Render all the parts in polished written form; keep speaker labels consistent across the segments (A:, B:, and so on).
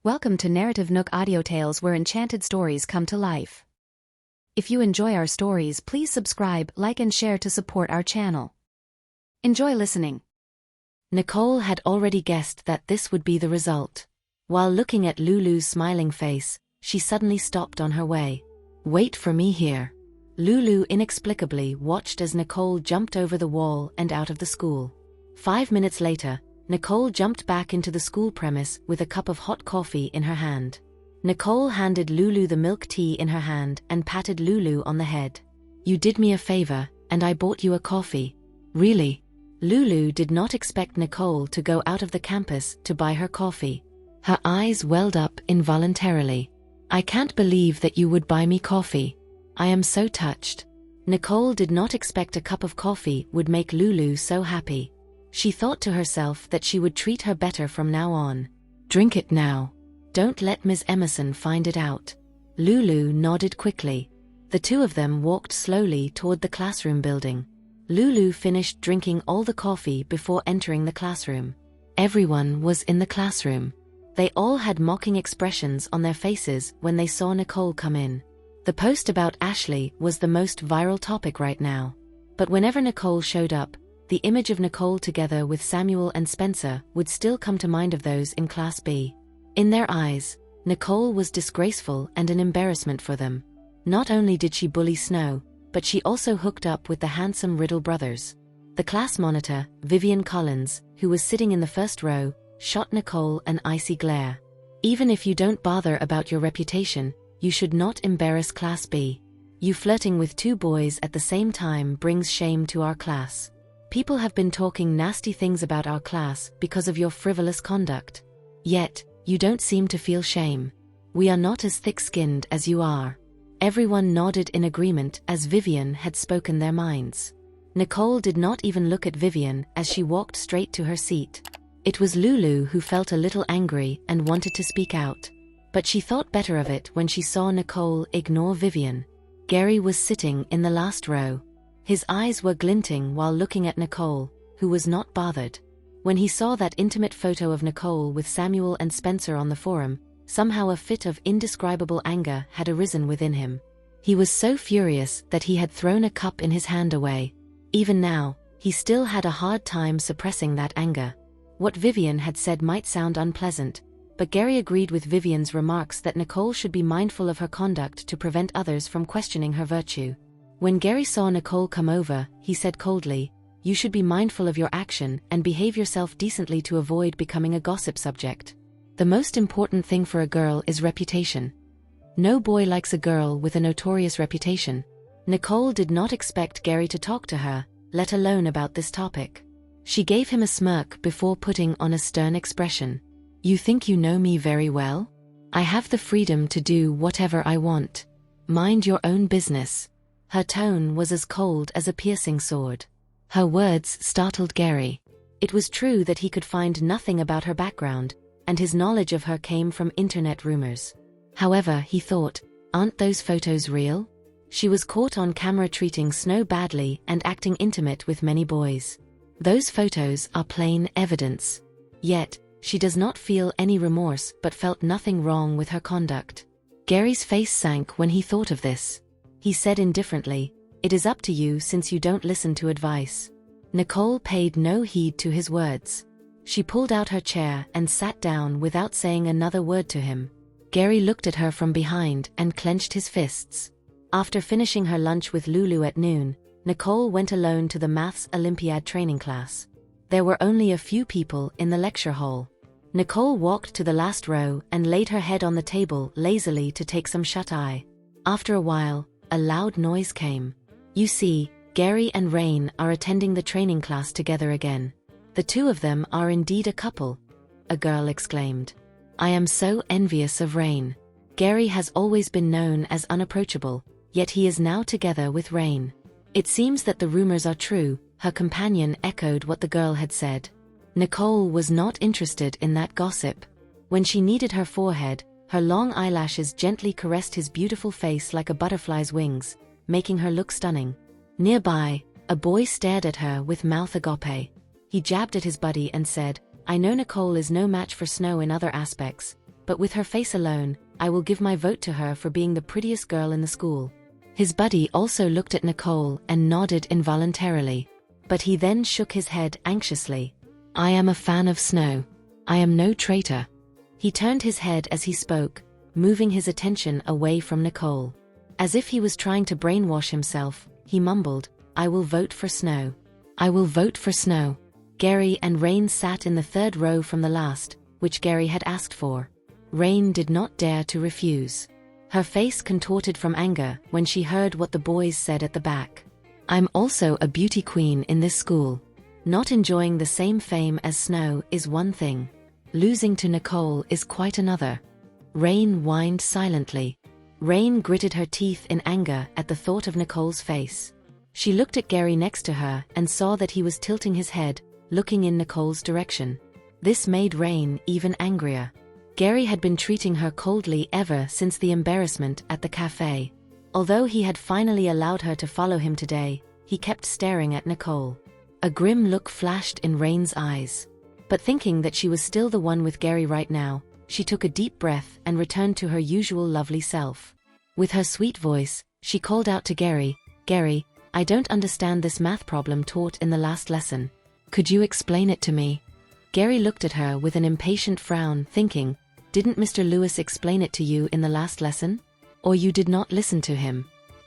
A: Welcome to Narrative Nook Audio Tales, where enchanted stories come to life. If you enjoy our stories, please subscribe, like and share to support our channel. Enjoy listening.
B: Nicole had already guessed that this would be the result. While looking at Lulu's smiling face, she suddenly stopped on her way. "Wait for me here." Lulu inexplicably watched as Nicole jumped over the wall and out of the school. 5 minutes later, Nicole jumped back into the school premise with a cup of hot coffee in her hand. Nicole handed Lulu the milk tea in her hand and patted Lulu on the head. "You did me a favor, and I bought you a coffee." "Really?" Lulu did not expect Nicole to go out of the campus to buy her coffee. Her eyes welled up involuntarily. "I can't believe that you would buy me coffee. I am so touched." Nicole did not expect a cup of coffee would make Lulu so happy. She thought to herself that she would treat her better from now on. "Drink it now. Don't let Ms. Emerson find it out." Lulu nodded quickly. The two of them walked slowly toward the classroom building. Lulu finished drinking all the coffee before entering the classroom. Everyone was in the classroom. They all had mocking expressions on their faces when they saw Nicole come in. The post about Ashley was the most viral topic right now. But whenever Nicole showed up, the image of Nicole together with Samuel and Spencer would still come to mind of those in Class B. In their eyes, Nicole was disgraceful and an embarrassment for them. Not only did she bully Snow, but she also hooked up with the handsome Riddle brothers. The class monitor, Vivian Collins, who was sitting in the first row, shot Nicole an icy glare. "Even if you don't bother about your reputation, you should not embarrass Class B. You flirting with two boys at the same time brings shame to our class. People have been talking nasty things about our class because of your frivolous conduct. Yet, you don't seem to feel shame. We are not as thick-skinned as you are." Everyone nodded in agreement as Vivian had spoken their minds. Nicole did not even look at Vivian as she walked straight to her seat. It was Lulu who felt a little angry and wanted to speak out. But she thought better of it when she saw Nicole ignore Vivian. Gary was sitting in the last row. His eyes were glinting while looking at Nicole, who was not bothered. When he saw that intimate photo of Nicole with Samuel and Spencer on the forum, somehow a fit of indescribable anger had arisen within him. He was so furious that he had thrown a cup in his hand away. Even now, he still had a hard time suppressing that anger. What Vivian had said might sound unpleasant, but Gary agreed with Vivian's remarks that Nicole should be mindful of her conduct to prevent others from questioning her virtue. When Gary saw Nicole come over, he said coldly, "You should be mindful of your action and behave yourself decently to avoid becoming a gossip subject. The most important thing for a girl is reputation. No boy likes a girl with a notorious reputation." Nicole did not expect Gary to talk to her, let alone about this topic. She gave him a smirk before putting on a stern expression. "You think you know me very well? I have the freedom to do whatever I want. Mind your own business." Her tone was as cold as a piercing sword. Her words startled Gary. It was true that he could find nothing about her background, and his knowledge of her came from internet rumors. However, he thought, aren't those photos real? She was caught on camera treating Snow badly and acting intimate with many boys. Those photos are plain evidence. Yet, she does not feel any remorse but felt nothing wrong with her conduct. Gary's face sank when he thought of this. He said indifferently, "It is up to you since you don't listen to advice." Nicole paid no heed to his words. She pulled out her chair and sat down without saying another word to him. Gary looked at her from behind and clenched his fists. After finishing her lunch with Lulu at noon, Nicole went alone to the Maths Olympiad training class. There were only a few people in the lecture hall. Nicole walked to the last row and laid her head on the table lazily to take some shut-eye. After a while, a loud noise came. "You see, Gary and Rain are attending the training class together again. The two of them are indeed a couple," a girl exclaimed. "I am so envious of Rain. Gary has always been known as unapproachable, yet he is now together with Rain." "It seems that the rumors are true," her companion echoed what the girl had said. Nicole was not interested in that gossip. When she kneaded her forehead, her long eyelashes gently caressed his beautiful face like a butterfly's wings, making her look stunning. Nearby, a boy stared at her with mouth agape. He jabbed at his buddy and said, "I know Nicole is no match for Snow in other aspects, but with her face alone, I will give my vote to her for being the prettiest girl in the school. His buddy also looked at Nicole and nodded involuntarily. But he then shook his head anxiously. I am a fan of snow. I am no traitor. He turned his head as he spoke, moving his attention away from Nicole. As if he was trying to brainwash himself, he mumbled, I will vote for snow. I will vote for snow. Gary and Rain sat in the third row from the last, which Gary had asked for. Rain did not dare to refuse. Her face contorted from anger when she heard what the boys said at the back. I'm also a beauty queen in this school. Not enjoying the same fame as Snow is one thing. Losing to Nicole is quite another. Rain whined silently. Rain gritted her teeth in anger at the thought of Nicole's face. She looked at Gary next to her and saw that he was tilting his head, looking in Nicole's direction. This made Rain even angrier. Gary had been treating her coldly ever since the embarrassment at the cafe. Although he had finally allowed her to follow him today, he kept staring at Nicole. A grim look flashed in Rain's eyes. But thinking that she was still the one with Gary right now, she took a deep breath and returned to her usual lovely self. With her sweet voice, she called out to Gary, Gary, I don't understand this math problem taught in the last lesson. Could you explain it to me? Gary looked at her with an impatient frown, thinking, didn't Mr. Lewis explain it to you in the last lesson? Or you did not listen to him?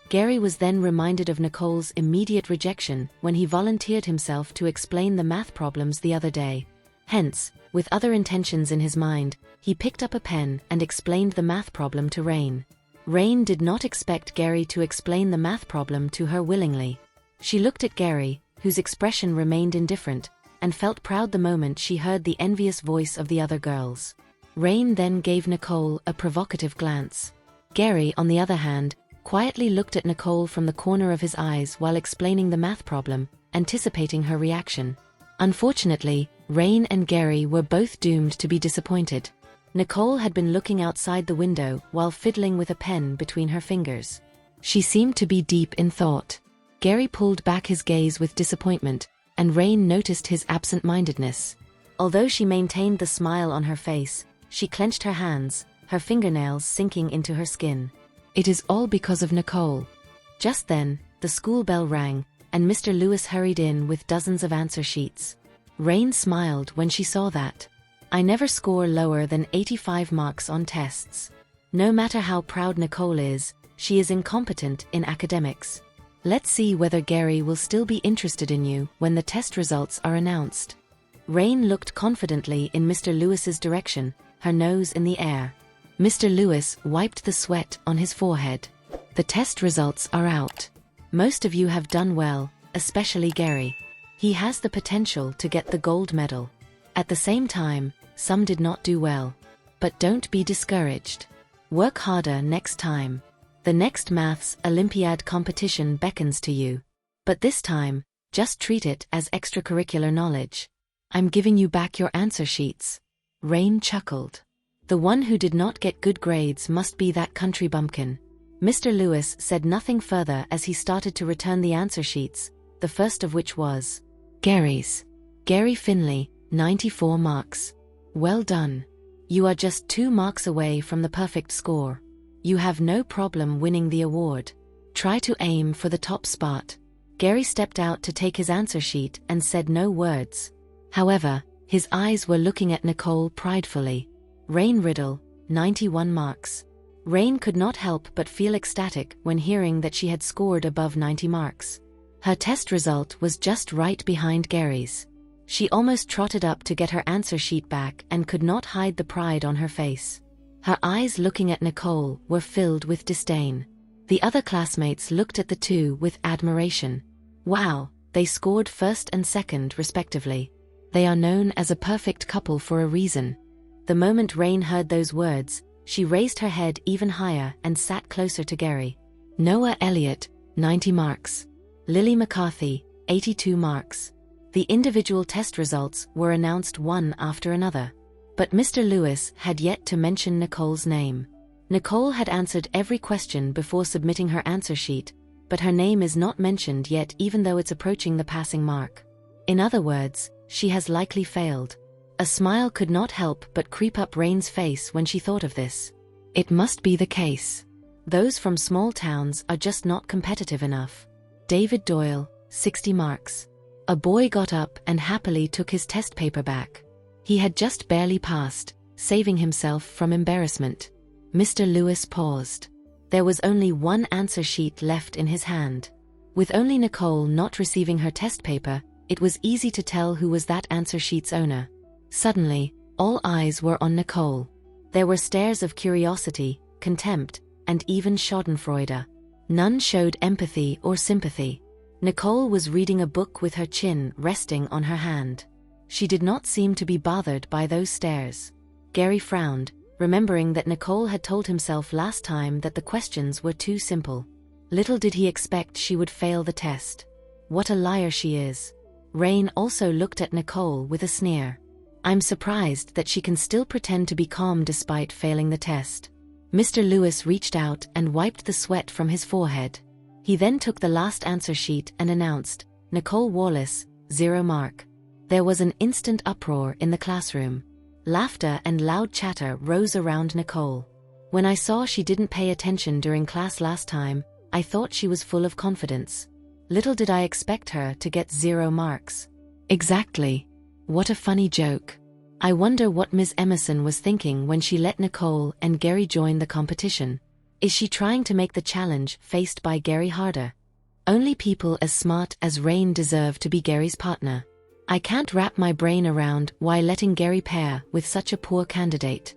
B: Gary was then reminded of Nicole's immediate rejection when he volunteered himself to explain the math problems the other day. Hence, with other intentions in his mind, he picked up a pen and explained the math problem to Rain. Rain did not expect Gary to explain the math problem to her willingly. She looked at Gary, whose expression remained indifferent, and felt proud the moment she heard the envious voice of the other girls. Rain then gave Nicole a provocative glance. Gary, on the other hand, quietly looked at Nicole from the corner of his eyes while explaining the math problem, anticipating her reaction. Unfortunately, Rain and Gary were both doomed to be disappointed. Nicole had been looking outside the window while fiddling with a pen between her fingers. She seemed to be deep in thought. Gary pulled back his gaze with disappointment, and Rain noticed his absent-mindedness. Although she maintained the smile on her face, she clenched her hands, her fingernails sinking into her skin. It is all because of Nicole. Just then, the school bell rang, and Mr. Lewis hurried in with dozens of answer sheets. Rain smiled when she saw that. I never score lower than 85 marks on tests. No matter how proud Nicole is, she is incompetent in academics. Let's see whether Gary will still be interested in you when the test results are announced. Rain looked confidently in Mr. Lewis's direction, her nose in the air. Mr. Lewis wiped the sweat on his forehead. The test results are out. Most of you have done well, especially Gary. He has the potential to get the gold medal. At the same time, some did not do well. But don't be discouraged. Work harder next time. The next maths Olympiad competition beckons to you. But this time, just treat it as extracurricular knowledge. I'm giving you back your answer sheets. Rain chuckled. The one who did not get good grades must be that country bumpkin. Mr. Lewis said nothing further as he started to return the answer sheets, the first of which was Gary's. Gary Finley, 94 marks. Well done. You are just 2 marks away from the perfect score. You have no problem winning the award. Try to aim for the top spot. Gary stepped out to take his answer sheet and said no words. However, his eyes were looking at Nicole pridefully. Rain Riddle, 91 marks. Rain could not help but feel ecstatic when hearing that she had scored above 90 marks. Her test result was just right behind Gary's. She almost trotted up to get her answer sheet back and could not hide the pride on her face. Her eyes looking at Nicole were filled with disdain. The other classmates looked at the two with admiration. Wow, they scored first and second respectively. They are known as a perfect couple for a reason. The moment Rain heard those words, she raised her head even higher and sat closer to Gary. Noah Elliott, 90 marks. Lily McCarthy, 82 marks. The individual test results were announced one after another. But Mr. Lewis had yet to mention Nicole's name. Nicole had answered every question before submitting her answer sheet, but her name is not mentioned yet even though it's approaching the passing mark. In other words, she has likely failed. A smile could not help but creep up Rain's face when she thought of this. It must be the case. Those from small towns are just not competitive enough. David Doyle, 60 marks. A boy got up and happily took his test paper back. He had just barely passed, saving himself from embarrassment. Mr. Lewis paused. There was only one answer sheet left in his hand. With only Nicole not receiving her test paper, it was easy to tell who was that answer sheet's owner. Suddenly, all eyes were on Nicole. There were stares of curiosity, contempt, and even schadenfreude. None showed empathy or sympathy. Nicole was reading a book with her chin resting on her hand. She did not seem to be bothered by those stares. Gary frowned, remembering that Nicole had told himself last time that the questions were too simple. Little did he expect she would fail the test. What a liar she is. Rain also looked at Nicole with a sneer. I'm surprised that she can still pretend to be calm despite failing the test. Mr. Lewis reached out and wiped the sweat from his forehead. He then took the last answer sheet and announced, Nicole Wallace, 0 mark. There was an instant uproar in the classroom. Laughter and loud chatter rose around Nicole. When I saw she didn't pay attention during class last time, I thought she was full of confidence. Little did I expect her to get 0 marks. Exactly. What a funny joke. I wonder what Ms. Emerson was thinking when she let Nicole and Gary join the competition. Is she trying to make the challenge faced by Gary harder? Only people as smart as Rain deserve to be Gary's partner. I can't wrap my brain around why letting Gary pair with such a poor candidate.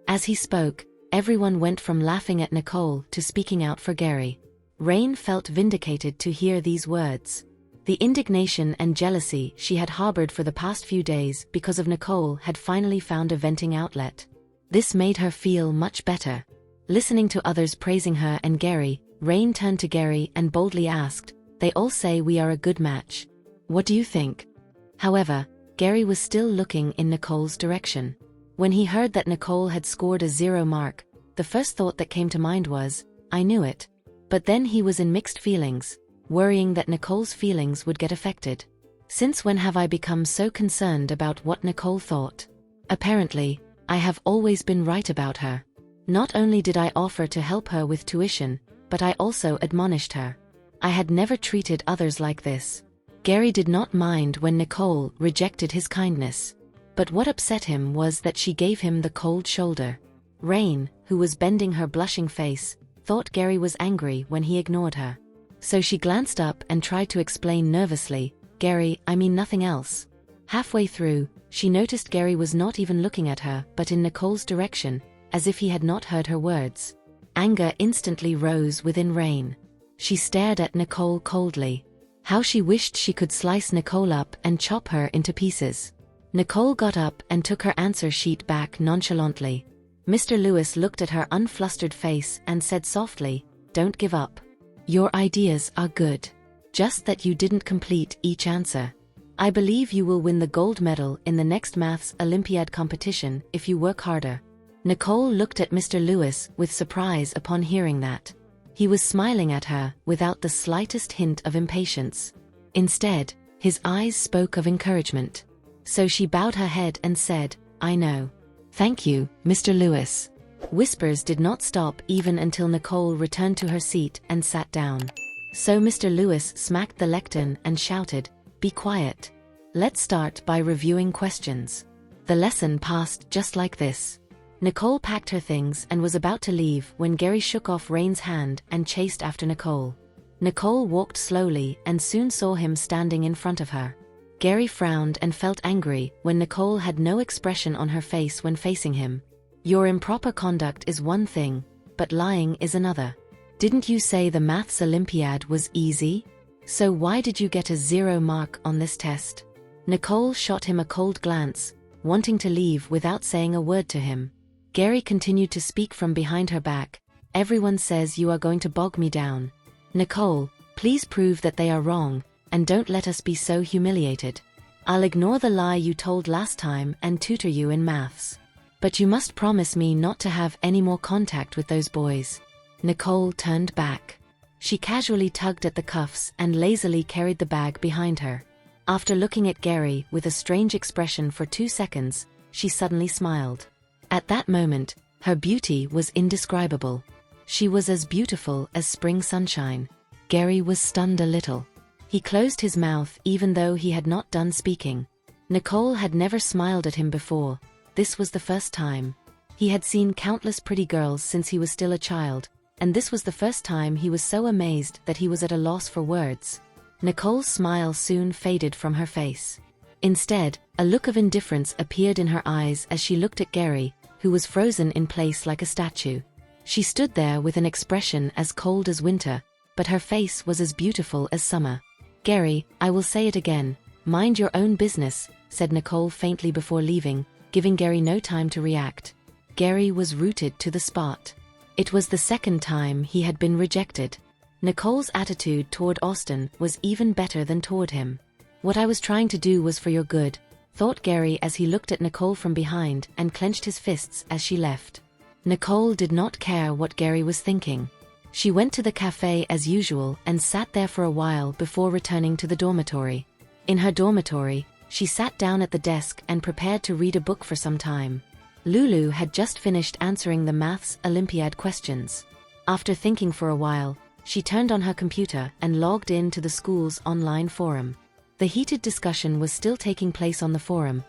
B: As he spoke, everyone went from laughing at Nicole to speaking out for Gary. Rain felt vindicated to hear these words. The indignation and jealousy she had harbored for the past few days because of Nicole had finally found a venting outlet. This made her feel much better. Listening to others praising her and Gary, Rain turned to Gary and boldly asked, They all say we are a good match. What do you think? However, Gary was still looking in Nicole's direction. When he heard that Nicole had scored a 0 mark, the first thought that came to mind was, I knew it. But then he was in mixed feelings, worrying that Nicole's feelings would get affected. Since when have I become so concerned about what Nicole thought? Apparently, I have always been right about her. Not only did I offer to help her with tuition, but I also admonished her. I had never treated others like this. Gary did not mind when Nicole rejected his kindness. But what upset him was that she gave him the cold shoulder. Rain, who was bending her blushing face, thought Gary was angry when he ignored her. So she glanced up and tried to explain nervously, Gary, I mean nothing else. Halfway through, she noticed Gary was not even looking at her but in Nicole's direction, as if he had not heard her words. Anger instantly rose within Rain. She stared at Nicole coldly. How she wished she could slice Nicole up and chop her into pieces. Nicole got up and took her answer sheet back nonchalantly. Mr. Lewis looked at her unflustered face and said softly, Don't give up. Your ideas are good. Just that you didn't complete each answer. I believe you will win the gold medal in the next maths Olympiad competition if you work harder. Nicole looked at Mr. Lewis with surprise upon hearing that. He was smiling at her without the slightest hint of impatience. Instead, his eyes spoke of encouragement. So she bowed her head and said, I know. Thank you, Mr. Lewis. Whispers did not stop even until Nicole returned to her seat and sat down. So Mr. Lewis smacked the lectern and shouted, Be quiet. Let's start by reviewing questions. The lesson passed just like this. Nicole packed her things and was about to leave when Gary shook off Rain's hand and chased after Nicole. Nicole walked slowly and soon saw him standing in front of her. Gary frowned and felt angry when Nicole had no expression on her face when facing him. Your improper conduct is one thing, but lying is another. Didn't you say the maths Olympiad was easy? So why did you get a 0 mark on this test? Nicole shot him a cold glance, wanting to leave without saying a word to him. Gary continued to speak from behind her back. Everyone says you are going to bog me down. Nicole, please prove that they are wrong, and don't let us be so humiliated. I'll ignore the lie you told last time and tutor you in maths. But you must promise me not to have any more contact with those boys. Nicole turned back. She casually tugged at the cuffs and lazily carried the bag behind her. After looking at Gary with a strange expression for 2 seconds, she suddenly smiled. At that moment, her beauty was indescribable. She was as beautiful as spring sunshine. Gary was stunned a little. He closed his mouth even though he had not done speaking. Nicole had never smiled at him before. This was the first time. He had seen countless pretty girls since he was still a child, and this was the first time he was so amazed that he was at a loss for words. Nicole's smile soon faded from her face. Instead, a look of indifference appeared in her eyes as she looked at Gary, who was frozen in place like a statue. She stood there with an expression as cold as winter, but her face was as beautiful as summer. "Gary, I will say it again. Mind your own business," said Nicole faintly before leaving, giving Gary no time to react. Gary was rooted to the spot. It was the second time he had been rejected. Nicole's attitude toward Austin was even better than toward him. "What I was trying to do was for your good," thought Gary as he looked at Nicole from behind and clenched his fists as she left. Nicole did not care what Gary was thinking. She went to the cafe as usual and sat there for a while before returning to the dormitory. In her dormitory, she sat down at the desk and prepared to read a book for some time. Lulu had just finished answering the maths Olympiad questions. After thinking for a while, she turned on her computer and logged in to the school's online forum. The heated discussion was still taking place on the forum.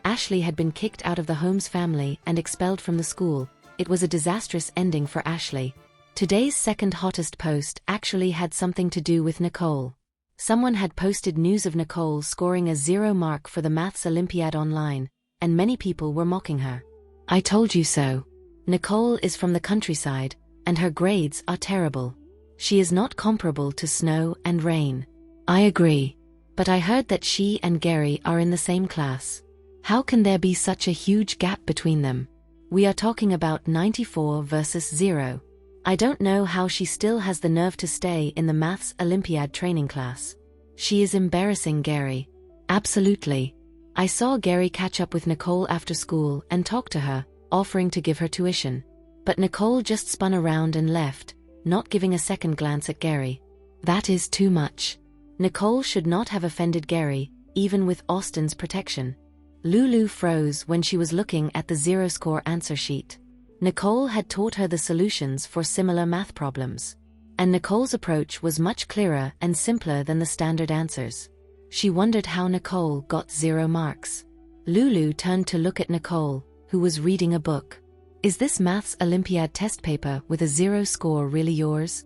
B: Ashley had been kicked out of the Holmes family and expelled from the school. It was a disastrous ending for Ashley. Today's second hottest post actually had something to do with Nicole. Someone had posted news of Nicole scoring a 0 mark for the maths Olympiad online, and many people were mocking her. "I told you so. Nicole is from the countryside, and her grades are terrible. She is not comparable to Snow and Rain." "I agree. But I heard that she and Gary are in the same class. How can there be such a huge gap between them? We are talking about 94 versus 0. I don't know how she still has the nerve to stay in the maths Olympiad training class. She is embarrassing, Gary." "Absolutely. I saw Gary catch up with Nicole after school and talk to her, offering to give her tuition. But Nicole just spun around and left, not giving a second glance at Gary. That is too much." Nicole should not have offended Gary, even with Austin's protection. Lulu froze when she was looking at the 0-score answer sheet. Nicole had taught her the solutions for similar math problems. And Nicole's approach was much clearer and simpler than the standard answers. She wondered how Nicole got 0 marks. Lulu turned to look at Nicole, who was reading a book. "Is this maths Olympiad test paper with a 0 score really yours?"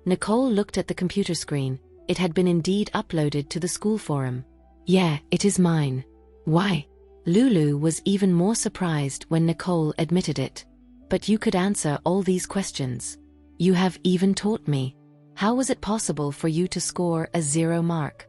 B: Nicole looked at the computer screen. It had been indeed uploaded to the school forum. "Yeah, it is mine." "Why?" Lulu was even more surprised when Nicole admitted it. "But you could answer all these questions. You have even taught me. How was it possible for you to score a 0 mark?"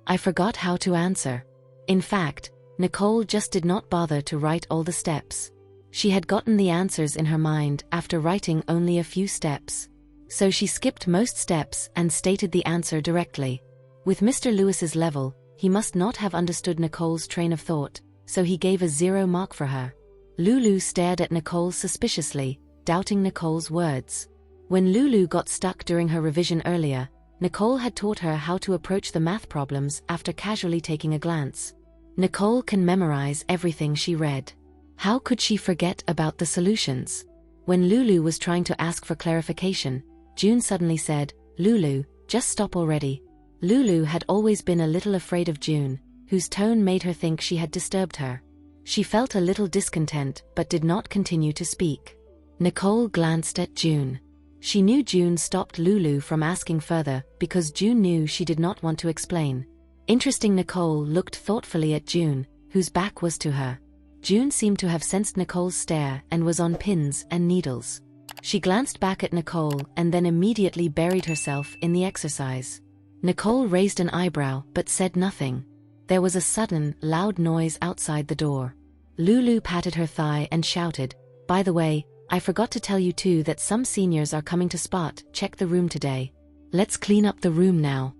B: "I forgot how to answer." In fact, Nicole just did not bother to write all the steps. She had gotten the answers in her mind after writing only a few steps. So she skipped most steps and stated the answer directly. With Mr. Lewis's level, he must not have understood Nicole's train of thought, so he gave a 0 mark for her. Lulu stared at Nicole suspiciously, doubting Nicole's words. When Lulu got stuck during her revision earlier, Nicole had taught her how to approach the math problems after casually taking a glance. Nicole can memorize everything she read. How could she forget about the solutions? When Lulu was trying to ask for clarification, June suddenly said, "Lulu, just stop already." Lulu had always been a little afraid of June, whose tone made her think she had disturbed her. She felt a little discontent but did not continue to speak. Nicole glanced at June. She knew June stopped Lulu from asking further because June knew she did not want to explain. Interesting, Nicole looked thoughtfully at June, whose back was to her. June seemed to have sensed Nicole's stare and was on pins and needles. She glanced back at Nicole and then immediately buried herself in the exercise. Nicole raised an eyebrow but said nothing. There was a sudden, loud noise outside the door. Lulu patted her thigh and shouted, "By the way, I forgot to tell you too that some seniors are coming to check the room today. Let's clean up the room now."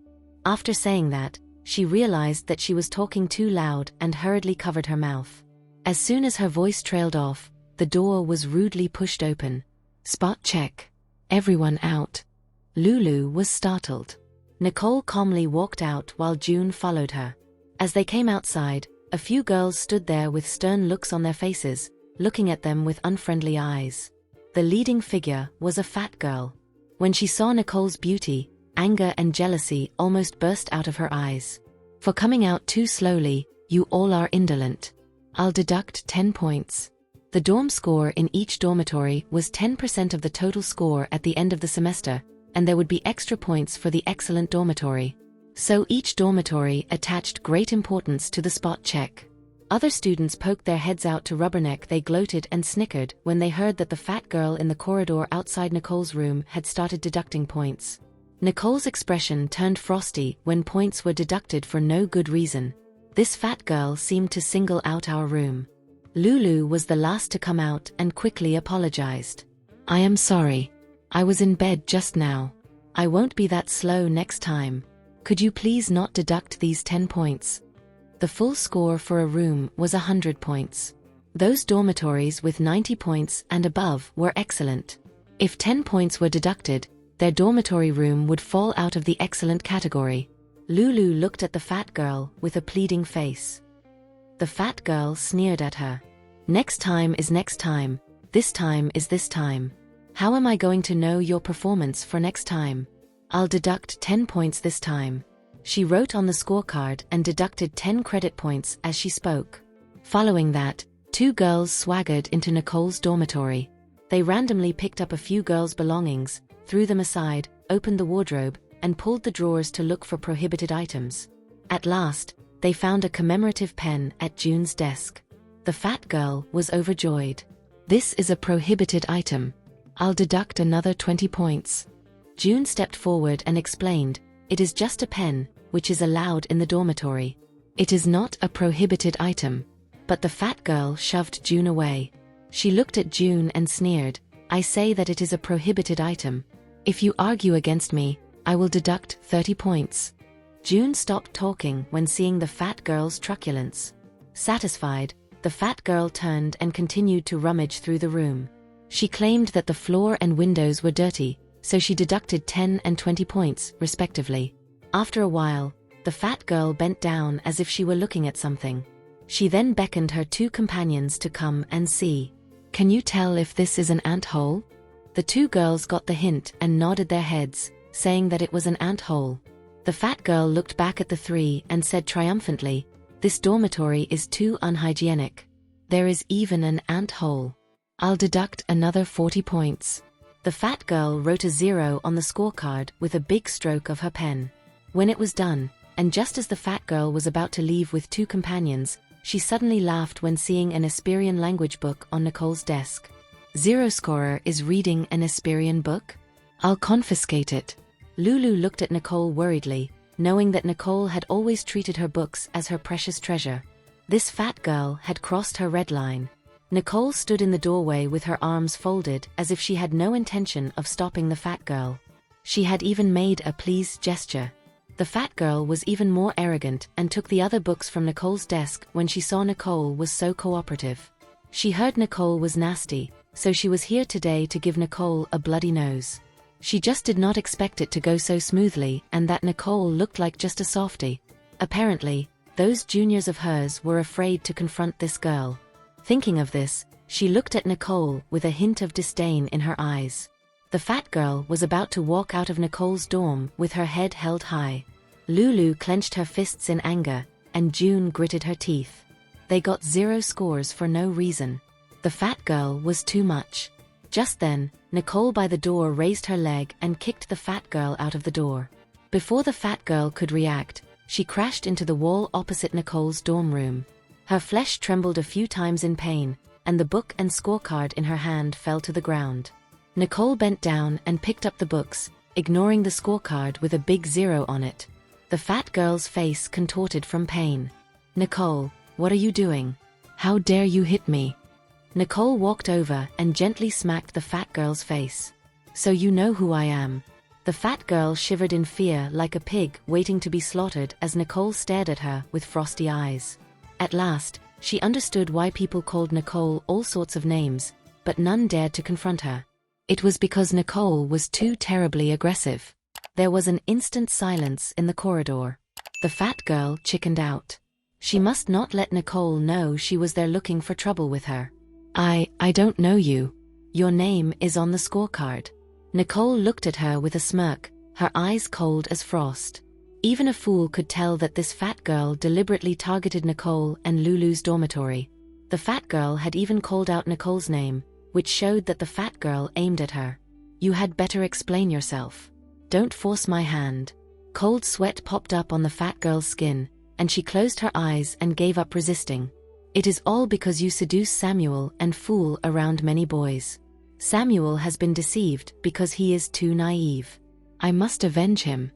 B: After saying that, she realized that she was talking too loud and hurriedly covered her mouth. As soon as her voice trailed off, the door was rudely pushed open. "Spot check. Everyone out." Lulu was startled. Nicole calmly walked out while June followed her. As they came outside, A few girls stood there with stern looks on their faces, looking at them with unfriendly eyes. The leading figure was a fat girl. When she saw Nicole's beauty, anger and jealousy almost burst out of her eyes. For coming out too slowly, you all are indolent. I'll deduct 10 points. The dorm score in each dormitory was 10% of the total score at the end of the semester, and there would be extra points for the excellent dormitory. So each dormitory attached great importance to the spot check. Other students poked their heads out to rubberneck. They gloated and snickered when they heard that the fat girl in the corridor outside Nicole's room had started deducting points. Nicole's expression turned frosty when points were deducted for no good reason. This fat girl seemed to single out our room. Lulu was the last to come out and quickly apologized. I am sorry. I was in bed just now. I won't be that slow next time. Could you please not deduct these 10 points? The full score for a room was 100 points. Those dormitories with 90 points and above were excellent. If 10 points were deducted, their dormitory room would fall out of the excellent category. Lulu looked at the fat girl with a pleading face. The fat girl sneered at her. Next time is next time. This time is this time. How am I going to know your performance for next time? I'll deduct 10 points this time. She wrote on the scorecard and deducted 10 credit points as she spoke. Following that, 2 girls swaggered into Nicole's dormitory. They randomly picked up a few girls' belongings, threw them aside, opened the wardrobe, and pulled the drawers to look for prohibited items. At last, they found a commemorative pen at June's desk. The fat girl was overjoyed. This is a prohibited item. I'll deduct another 20 points. June stepped forward and explained, it is just a pen, which is allowed in the dormitory. It is not a prohibited item. But the fat girl shoved June away. She looked at June and sneered, I say that it is a prohibited item. If you argue against me, I will deduct 30 points. June stopped talking when seeing the fat girl's truculence. Satisfied, the fat girl turned and continued to rummage through the room. She claimed that the floor and windows were dirty, so she deducted 10 and 20 points, respectively. After a while, the fat girl bent down as if she were looking at something. She then beckoned her 2 companions to come and see. Can you tell if this is an ant hole? The 2 girls got the hint and nodded their heads, saying that it was an ant hole. The fat girl looked back at the 3 and said triumphantly, this dormitory is too unhygienic. There is even an ant hole. I'll deduct another 40 points. The fat girl wrote a 0 on the scorecard with a big stroke of her pen. When it was done, and just as the fat girl was about to leave with 2 companions, she suddenly laughed when seeing an Esperian language book on Nicole's desk. 0 scorer is reading an Esperian book? I'll confiscate it. Lulu looked at Nicole worriedly, knowing that Nicole had always treated her books as her precious treasure. This fat girl had crossed her red line. Nicole stood in the doorway with her arms folded as if she had no intention of stopping the fat girl. She had even made a please gesture. The fat girl was even more arrogant and took the other books from Nicole's desk when she saw Nicole was so cooperative. She heard Nicole was nasty, so she was here today to give Nicole a bloody nose. She just did not expect it to go so smoothly and that Nicole looked like just a softie. Apparently, those juniors of hers were afraid to confront this girl. Thinking of this, she looked at Nicole with a hint of disdain in her eyes. The fat girl was about to walk out of Nicole's dorm with her head held high. Lulu clenched her fists in anger, and June gritted her teeth. They got 0 scores for no reason. The fat girl was too much. Just then, Nicole by the door raised her leg and kicked the fat girl out of the door. Before the fat girl could react, she crashed into the wall opposite Nicole's dorm room. Her flesh trembled a few times in pain, and the book and scorecard in her hand fell to the ground. Nicole bent down and picked up the books, ignoring the scorecard with a big 0 on it. The fat girl's face contorted from pain. Nicole, what are you doing? How dare you hit me? Nicole walked over and gently smacked the fat girl's face. So you know who I am. The fat girl shivered in fear like a pig waiting to be slaughtered as Nicole stared at her with frosty eyes. At last, she understood why people called Nicole all sorts of names, but none dared to confront her. It was because Nicole was too terribly aggressive. There was an instant silence in the corridor. The fat girl chickened out. She must not let Nicole know she was there looking for trouble with her. I don't know you. Your name is on the scorecard. Nicole looked at her with a smirk, her eyes cold as frost. Even a fool could tell that this fat girl deliberately targeted Nicole and Lulu's dormitory. The fat girl had even called out Nicole's name, which showed that the fat girl aimed at her. You had better explain yourself. Don't force my hand. Cold sweat popped up on the fat girl's skin, and she closed her eyes and gave up resisting. It is all because you seduce Samuel and fool around many boys. Samuel has been deceived because he is too naive. I must avenge him.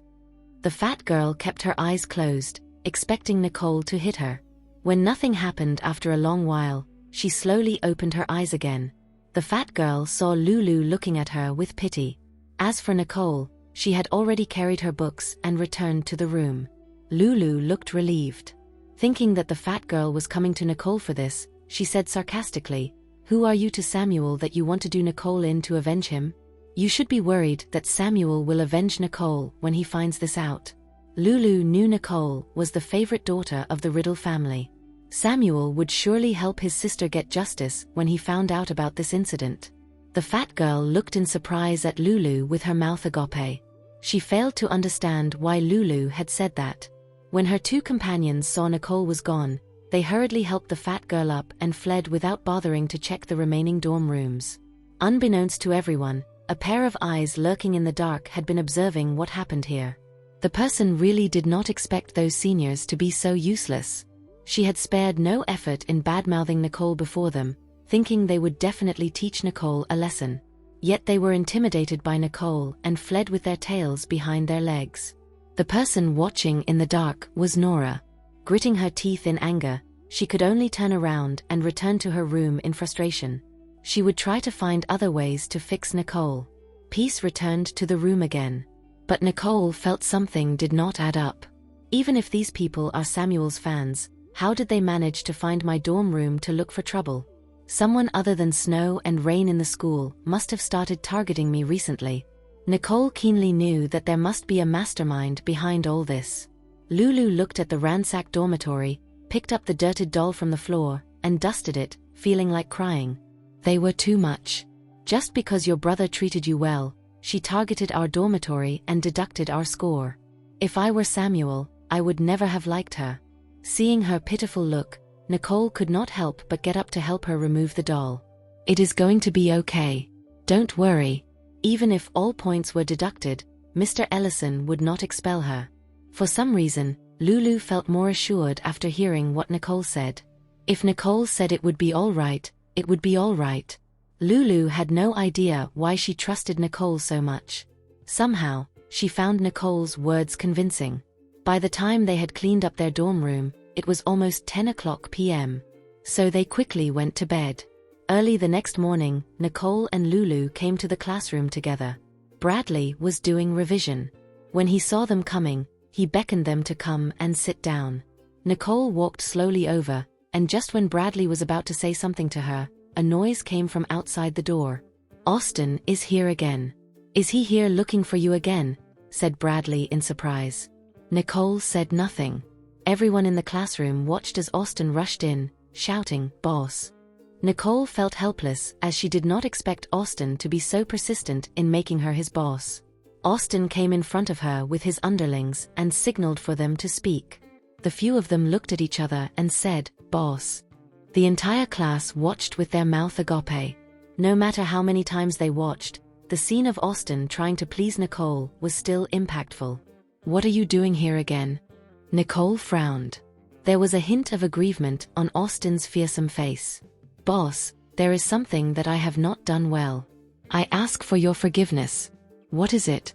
B: The fat girl kept her eyes closed, expecting Nicole to hit her. When nothing happened after a long while, she slowly opened her eyes again. The fat girl saw Lulu looking at her with pity. As for Nicole, she had already carried her books and returned to the room. Lulu looked relieved. Thinking that the fat girl was coming to Nicole for this, she said sarcastically, "Who are you to Samuel that you want to do Nicole in to avenge him? You should be worried that Samuel will avenge Nicole when he finds this out." Lulu knew Nicole was the favorite daughter of the Riddle family. Samuel would surely help his sister get justice when he found out about this incident. The fat girl looked in surprise at Lulu with her mouth agape. She failed to understand why Lulu had said that. When her two companions saw Nicole was gone, they hurriedly helped the fat girl up and fled without bothering to check the remaining dorm rooms. Unbeknownst to everyone, a pair of eyes lurking in the dark had been observing what happened here. The person really did not expect those seniors to be so useless. She had spared no effort in badmouthing Nicole before them, thinking they would definitely teach Nicole a lesson. Yet they were intimidated by Nicole and fled with their tails behind their legs. The person watching in the dark was Nora. Gritting her teeth in anger, she could only turn around and return to her room in frustration. She would try to find other ways to fix Nicole. Peace returned to the room again. But Nicole felt something did not add up. Even if these people are Samuel's fans, how did they manage to find my dorm room to look for trouble? Someone other than Snow and Rain in the school must have started targeting me recently. Nicole keenly knew that there must be a mastermind behind all this. Lulu looked at the ransacked dormitory, picked up the dirted doll from the floor, and dusted it, feeling like crying. They were too much. Just because your brother treated you well, she targeted our dormitory and deducted our score. If I were Samuel, I would never have liked her. Seeing her pitiful look, Nicole could not help but get up to help her remove the doll. It is going to be okay. Don't worry. Even if all points were deducted, Mr. Ellison would not expel her. For some reason, Lulu felt more assured after hearing what Nicole said. If Nicole said it would be all right, it would be all right. Lulu had no idea why she trusted Nicole so much. Somehow, she found Nicole's words convincing. By the time they had cleaned up their dorm room, it was almost 10 p.m. So they quickly went to bed. Early the next morning, Nicole and Lulu came to the classroom together. Bradley was doing revision. When he saw them coming, he beckoned them to come and sit down. Nicole walked slowly over, and just when Bradley was about to say something to her, a noise came from outside the door. "Austin is here again. Is he here looking for you again?" said Bradley in surprise. Nicole said nothing. Everyone in the classroom watched as Austin rushed in, shouting, "Boss." Nicole felt helpless as she did not expect Austin to be so persistent in making her his boss. Austin came in front of her with his underlings and signaled for them to speak. The few of them looked at each other and said, "Boss." The entire class watched with their mouth agape. No matter how many times they watched, the scene of Austin trying to please Nicole was still impactful. "What are you doing here again?" Nicole frowned. There was a hint of aggrievement on Austin's fearsome face. "Boss, there is something that I have not done well. I ask for your forgiveness." "What is it?"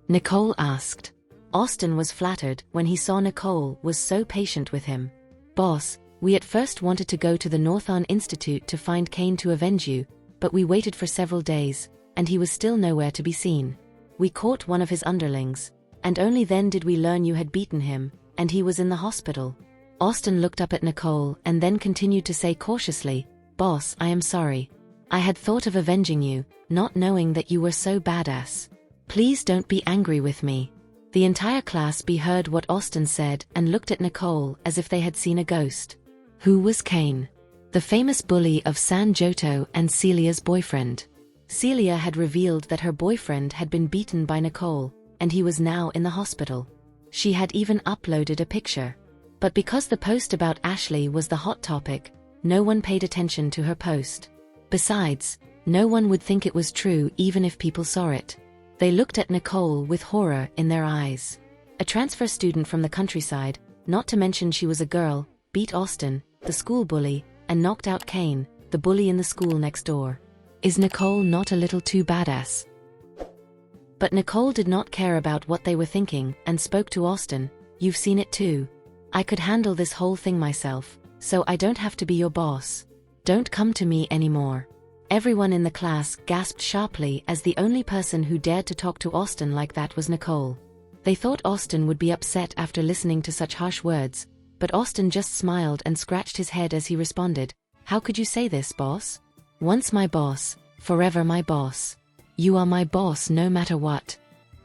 B: Nicole asked. Austin was flattered when he saw Nicole was so patient with him. "Boss, we at first wanted to go to the Northern Institute to find Kane to avenge you, but we waited for several days, and he was still nowhere to be seen. We caught one of his underlings, and only then did we learn you had beaten him, and he was in the hospital." Austin looked up at Nicole and then continued to say cautiously, "Boss, I am sorry. I had thought of avenging you, not knowing that you were so badass. Please don't be angry with me." The entire class heard what Austin said and looked at Nicole as if they had seen a ghost. Who was Kane? The famous bully of San Giotto and Celia's boyfriend. Celia had revealed that her boyfriend had been beaten by Nicole, and he was now in the hospital. She had even uploaded a picture. But because the post about Ashley was the hot topic, no one paid attention to her post. Besides, no one would think it was true even if people saw it. They looked at Nicole with horror in their eyes. A transfer student from the countryside, not to mention she was a girl, beat Austin, the school bully, and knocked out Kane, the bully in the school next door. Is Nicole not a little too badass? But Nicole did not care about what they were thinking and spoke to Austin. You've seen it too. I could handle this whole thing myself, so I don't have to be your boss. Don't come to me anymore. Everyone in the class gasped sharply as the only person who dared to talk to Austin like that was Nicole. They thought Austin would be upset after listening to such harsh words, but Austin just smiled and scratched his head as he responded, How could you say this, boss? Once my boss, forever my boss. You are my boss no matter what.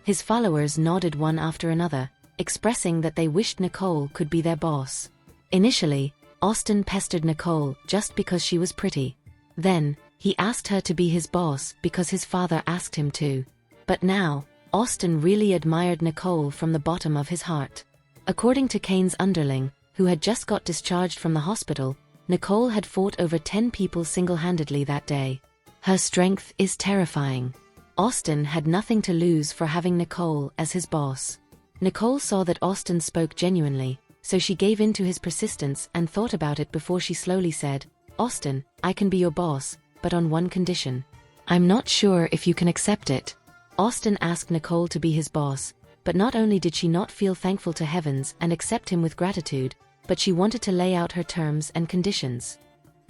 B: His followers nodded one after another, expressing that they wished Nicole could be their boss. Initially, Austin pestered Nicole just because she was pretty. Then, he asked her to be his boss because his father asked him to. But now, Austin really admired Nicole from the bottom of his heart. According to Kane's underling, who had just got discharged from the hospital, Nicole had fought over 10 people single-handedly that day. Her strength is terrifying. Austin had nothing to lose for having Nicole as his boss. Nicole saw that Austin spoke genuinely, so she gave in to his persistence and thought about it before she slowly said, Austin, I can be your boss, but on one condition. I'm not sure if you can accept it. Austin asked Nicole to be his boss, but not only did she not feel thankful to heavens and accept him with gratitude, but she wanted to lay out her terms and conditions.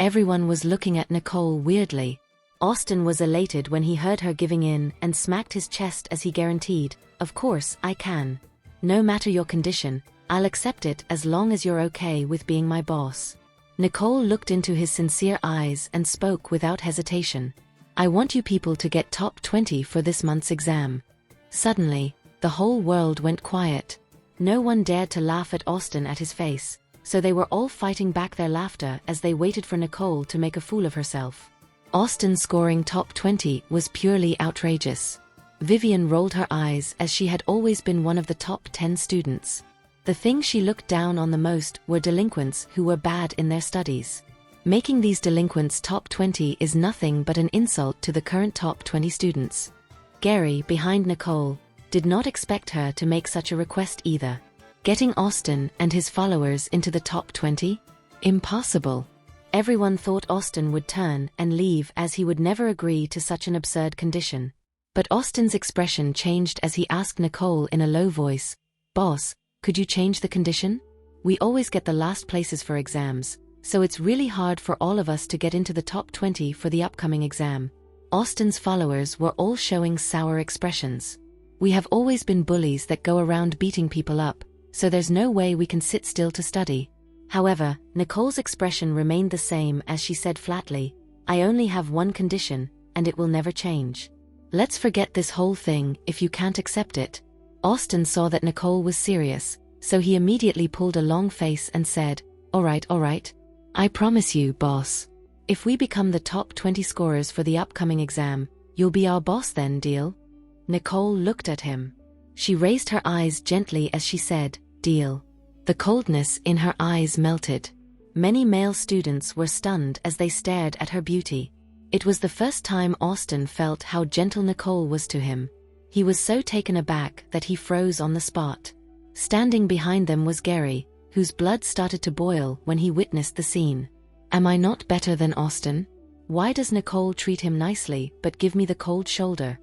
B: Everyone was looking at Nicole weirdly. Austin was elated when he heard her giving in and smacked his chest as he guaranteed, Of course, I can. No matter your condition, I'll accept it as long as you're okay with being my boss. Nicole looked into his sincere eyes and spoke without hesitation. I want you people to get top 20 for this month's exam. Suddenly, the whole world went quiet. No one dared to laugh at Austin at his face, so they were all fighting back their laughter as they waited for Nicole to make a fool of herself. Austin scoring top 20 was purely outrageous. Vivian rolled her eyes as she had always been one of the top 10 students. The thing she looked down on the most were delinquents who were bad in their studies. Making these delinquents top 20 is nothing but an insult to the current top 20 students. Gary, behind Nicole, did not expect her to make such a request either. Getting Austin and his followers into the top 20? Impossible. Everyone thought Austin would turn and leave as he would never agree to such an absurd condition. But Austin's expression changed as he asked Nicole in a low voice, Boss, could you change the condition? We always get the last places for exams, so it's really hard for all of us to get into the top 20 for the upcoming exam. Austin's followers were all showing sour expressions. We have always been bullies that go around beating people up, so there's no way we can sit still to study. However, Nicole's expression remained the same as she said flatly, I only have one condition, and it will never change. Let's forget this whole thing if you can't accept it. Austin saw that Nicole was serious, so he immediately pulled a long face and said, all right. I promise you, boss. If we become the top 20 scorers for the upcoming exam, you'll be our boss then, deal? Nicole looked at him. She raised her eyes gently as she said, deal. The coldness in her eyes melted. Many male students were stunned as they stared at her beauty. It was the first time Austin felt how gentle Nicole was to him. He was so taken aback that he froze on the spot. Standing behind them was Gary, whose blood started to boil when he witnessed the scene. Am I not better than Austin? Why does Nicole treat him nicely but give me the cold shoulder?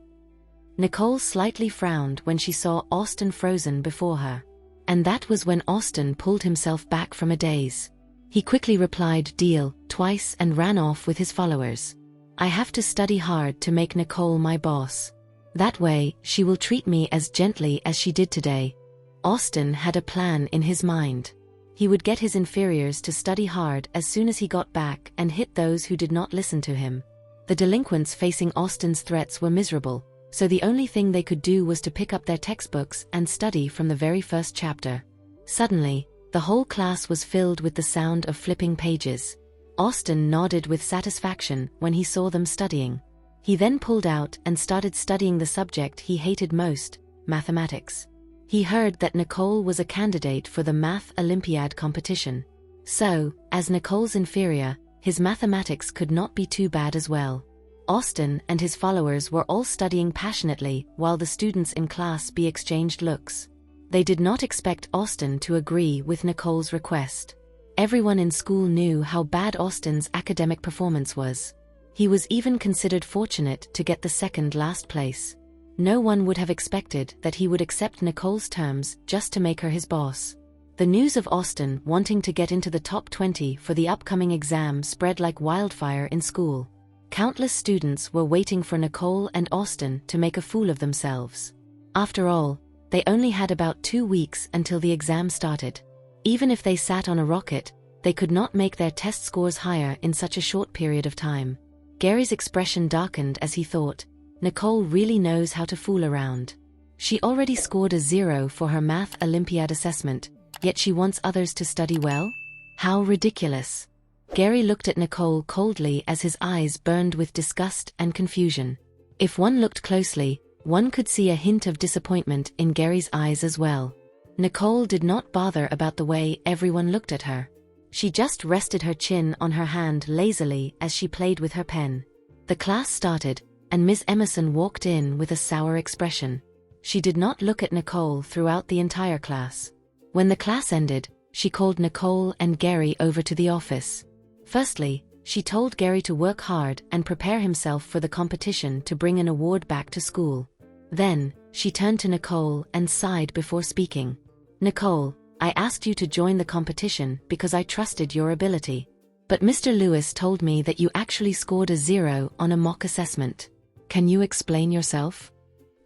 B: Nicole slightly frowned when she saw Austin frozen before her. And that was when Austin pulled himself back from a daze. He quickly replied deal twice and ran off with his followers. I have to study hard to make Nicole my boss. That way, she will treat me as gently as she did today. Austin had a plan in his mind. He would get his inferiors to study hard as soon as he got back and hit those who did not listen to him. The delinquents facing Austin's threats were miserable, so the only thing they could do was to pick up their textbooks and study from the very first chapter. Suddenly, the whole class was filled with the sound of flipping pages. Austin nodded with satisfaction when he saw them studying. He then pulled out and started studying the subject he hated most, mathematics. He heard that Nicole was a candidate for the Math Olympiad competition. So, as Nicole's inferior, his mathematics could not be too bad as well. Austin and his followers were all studying passionately while the students in class B exchanged looks. They did not expect Austin to agree with Nicole's request. Everyone in school knew how bad Austin's academic performance was. He was even considered fortunate to get the second last place. No one would have expected that he would accept Nicole's terms just to make her his boss. The news of Austin wanting to get into the top 20 for the upcoming exam spread like wildfire in school. Countless students were waiting for Nicole and Austin to make a fool of themselves. After all, they only had about 2 weeks until the exam started. Even if they sat on a rocket, they could not make their test scores higher in such a short period of time. Gary's expression darkened as he thought, Nicole really knows how to fool around. She already scored a 0 for her Math Olympiad assessment, yet she wants others to study well? How ridiculous. Gary looked at Nicole coldly as his eyes burned with disgust and confusion. If one looked closely, one could see a hint of disappointment in Gary's eyes as well. Nicole did not bother about the way everyone looked at her. She just rested her chin on her hand lazily as she played with her pen. The class started, and Miss Emerson walked in with a sour expression. She did not look at Nicole throughout the entire class. When the class ended, she called Nicole and Gary over to the office. Firstly, she told Gary to work hard and prepare himself for the competition to bring an award back to school. Then, she turned to Nicole and sighed before speaking. Nicole, I asked you to join the competition because I trusted your ability. But Mr. Lewis told me that you actually scored a 0 on a mock assessment. Can you explain yourself?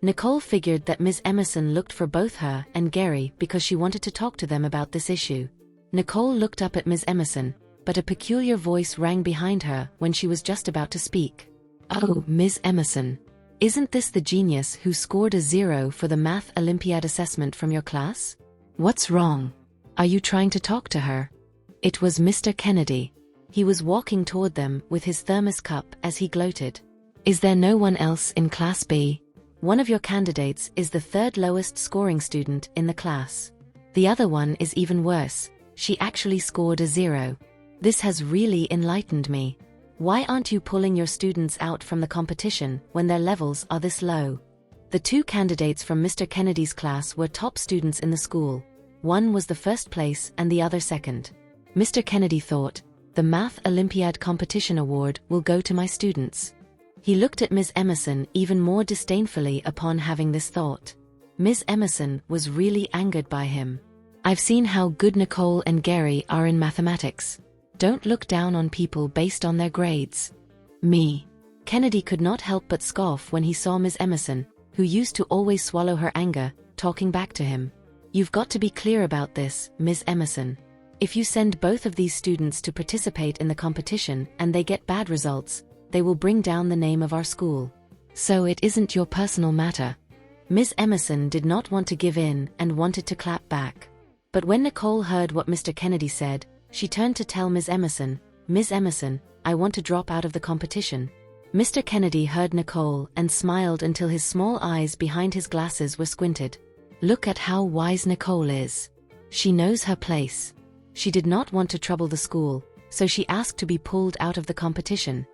B: Nicole figured that Ms. Emerson looked for both her and Gary because she wanted to talk to them about this issue. Nicole looked up at Ms. Emerson, but a peculiar voice rang behind her when she was just about to speak. Oh, Ms. Emerson. Isn't this the genius who scored a 0 for the Math Olympiad assessment from your class? What's wrong? Are you trying to talk to her? It was Mr. Kennedy. He was walking toward them with his thermos cup as he gloated. Is there no one else in Class B? One of your candidates is the third lowest scoring student in the class. The other one is even worse. She actually scored a 0. This has really enlightened me. Why aren't you pulling your students out from the competition when their levels are this low? The 2 candidates from Mr. Kennedy's class were top students in the school. One was the first place and the other second. Mr. Kennedy thought, the Math Olympiad competition award will go to my students. He looked at Ms. Emerson even more disdainfully upon having this thought. Ms. Emerson was really angered by him. I've seen how good Nicole and Gary are in mathematics. Don't look down on people based on their grades. Me. Kennedy could not help but scoff when he saw Ms. Emerson, who used to always swallow her anger, talking back to him. You've got to be clear about this, Ms. Emerson. If you send both of these students to participate in the competition and they get bad results, they will bring down the name of our school. So it isn't your personal matter. Ms. Emerson did not want to give in and wanted to clap back. But when Nicole heard what Mr. Kennedy said, she turned to tell Ms. Emerson, Ms. Emerson, I want to drop out of the competition. Mr. Kennedy heard Nicole and smiled until his small eyes behind his glasses were squinted. Look at how wise Nicole is. She knows her place. She did not want to trouble the school, so she asked to be pulled out of the competition.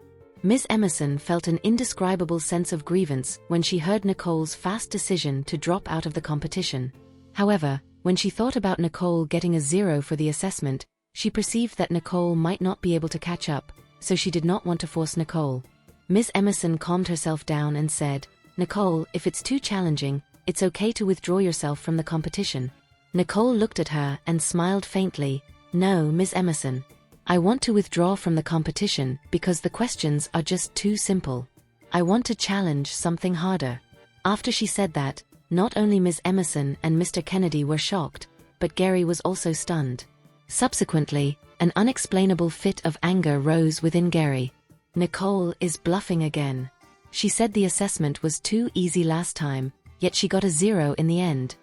B: Ms. Emerson felt an indescribable sense of grievance when she heard Nicole's fast decision to drop out of the competition. However, when she thought about Nicole getting a 0 for the assessment, she perceived that Nicole might not be able to catch up, so she did not want to force Nicole. Ms. Emerson calmed herself down and said, Nicole, if it's too challenging, it's okay to withdraw yourself from the competition. Nicole looked at her and smiled faintly. No, Ms. Emerson. I want to withdraw from the competition because the questions are just too simple. I want to challenge something harder. After she said that, not only Ms. Emerson and Mr. Kennedy were shocked, but Gary was also stunned. Subsequently, an unexplainable fit of anger rose within Gary. Nicole is bluffing again. She said the assessment was too easy last time, yet she got a 0 in the end.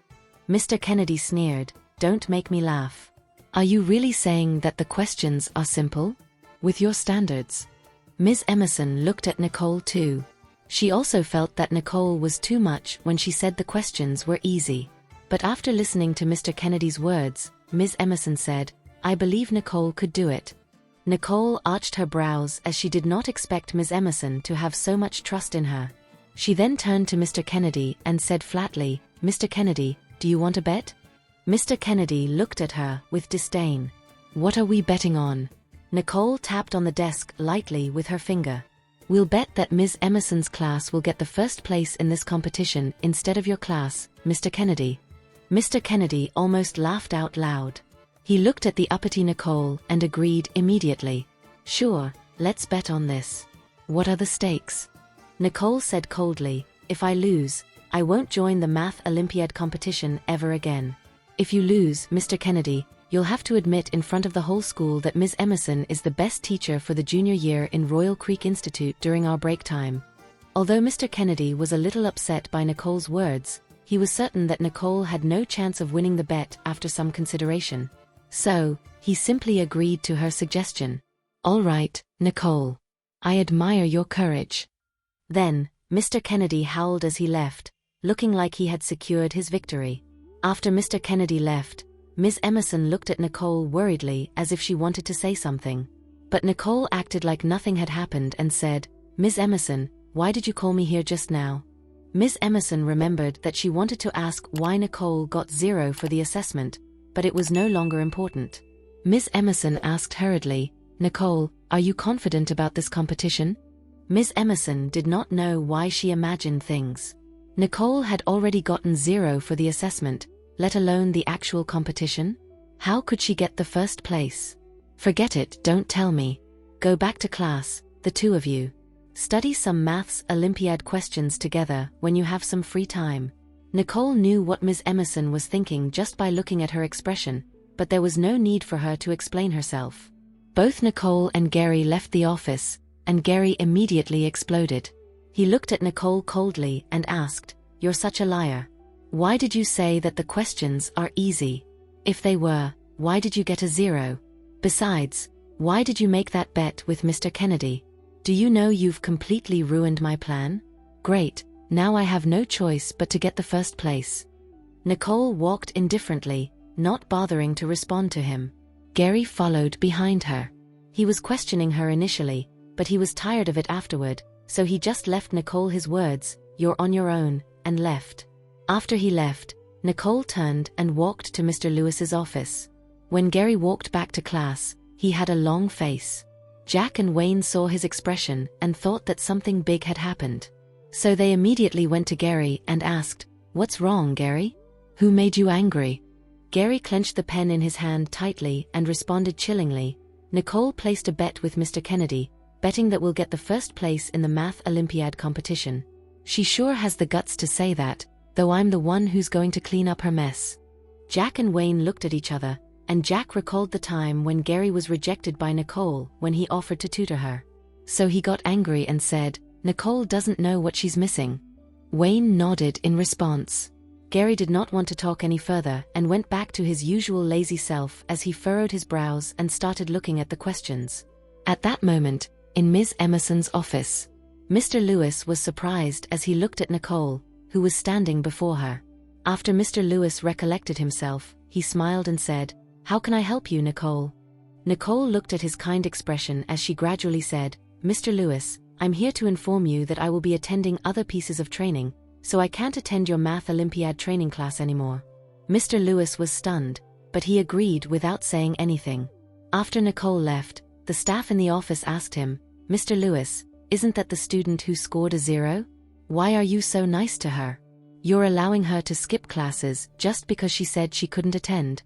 B: Mr. Kennedy sneered, "Don't make me laugh. Are you really saying that the questions are simple? With your standards?" Ms. Emerson looked at Nicole too. She also felt that Nicole was too much when she said the questions were easy. But after listening to Mr. Kennedy's words, Ms. Emerson said, "I believe Nicole could do it." Nicole arched her brows as she did not expect Ms. Emerson to have so much trust in her. She then turned to Mr. Kennedy and said flatly, "Mr. Kennedy, do you want a bet?" Mr. Kennedy looked at her with disdain. "What are we betting on?" Nicole tapped on the desk lightly with her finger. "We'll bet that Ms. Emerson's class will get the first place in this competition instead of your class, Mr. Kennedy." Mr. Kennedy almost laughed out loud. He looked at the uppity Nicole and agreed immediately. "Sure, let's bet on this. What are the stakes?" Nicole said coldly, "If I lose, I won't join the Math Olympiad competition ever again. If you lose, Mr. Kennedy, you'll have to admit in front of the whole school that Ms. Emerson is the best teacher for the junior year in Royal Creek Institute during our break time." Although Mr. Kennedy was a little upset by Nicole's words, he was certain that Nicole had no chance of winning the bet after some consideration. So, he simply agreed to her suggestion. "All right, Nicole. I admire your courage." Then, Mr. Kennedy howled as he left, looking like he had secured his victory. After Mr. Kennedy left, Ms. Emerson looked at Nicole worriedly as if she wanted to say something. But Nicole acted like nothing had happened and said, "Ms. Emerson, why did you call me here just now?" Ms. Emerson remembered that she wanted to ask why Nicole got 0 for the assessment, but it was no longer important. Ms. Emerson asked hurriedly, "Nicole, are you confident about this competition?" Ms. Emerson did not know why she imagined things. Nicole had already gotten 0 for the assessment, let alone the actual competition. How could she get the first place? "Forget it, don't tell me. Go back to class, the two of you. Study some maths Olympiad questions together when you have some free time." Nicole knew what Ms. Emerson was thinking just by looking at her expression, but there was no need for her to explain herself. Both Nicole and Gary left the office, and Gary immediately exploded. He looked at Nicole coldly and asked, "You're such a liar. Why did you say that the questions are easy? If they were, why did you get a 0? Besides, why did you make that bet with Mr. Kennedy? Do you know you've completely ruined my plan? Great, now I have no choice but to get the first place." Nicole walked indifferently, not bothering to respond to him. Gary followed behind her. He was questioning her initially, but he was tired of it afterward, so he just left Nicole his words, "You're on your own," and left. After he left, Nicole turned and walked to Mr. Lewis's office. When Gary walked back to class, he had a long face. Jack and Wayne saw his expression and thought that something big had happened. So they immediately went to Gary and asked, "What's wrong, Gary? Who made you angry?" Gary clenched the pen in his hand tightly and responded chillingly, "Nicole placed a bet with Mr. Kennedy, betting that we'll get the first place in the Math Olympiad competition. She sure has the guts to say that, though I'm the one who's going to clean up her mess." Jack and Wayne looked at each other, and Jack recalled the time when Gary was rejected by Nicole when he offered to tutor her. So he got angry and said, "Nicole doesn't know what she's missing." Wayne nodded in response. Gary did not want to talk any further and went back to his usual lazy self as he furrowed his brows and started looking at the questions. At that moment, in Ms. Emerson's office, Mr. Lewis was surprised as he looked at Nicole, who was standing before her. After Mr. Lewis recollected himself, he smiled and said, "How can I help you, Nicole?" Nicole looked at his kind expression as she gradually said, "Mr. Lewis, I'm here to inform you that I will be attending other pieces of training, so I can't attend your Math Olympiad training class anymore." Mr. Lewis was stunned, but he agreed without saying anything. After Nicole left, the staff in the office asked him, "Mr. Lewis, isn't that the student who scored a 0? Why are you so nice to her? You're allowing her to skip classes just because she said she couldn't attend."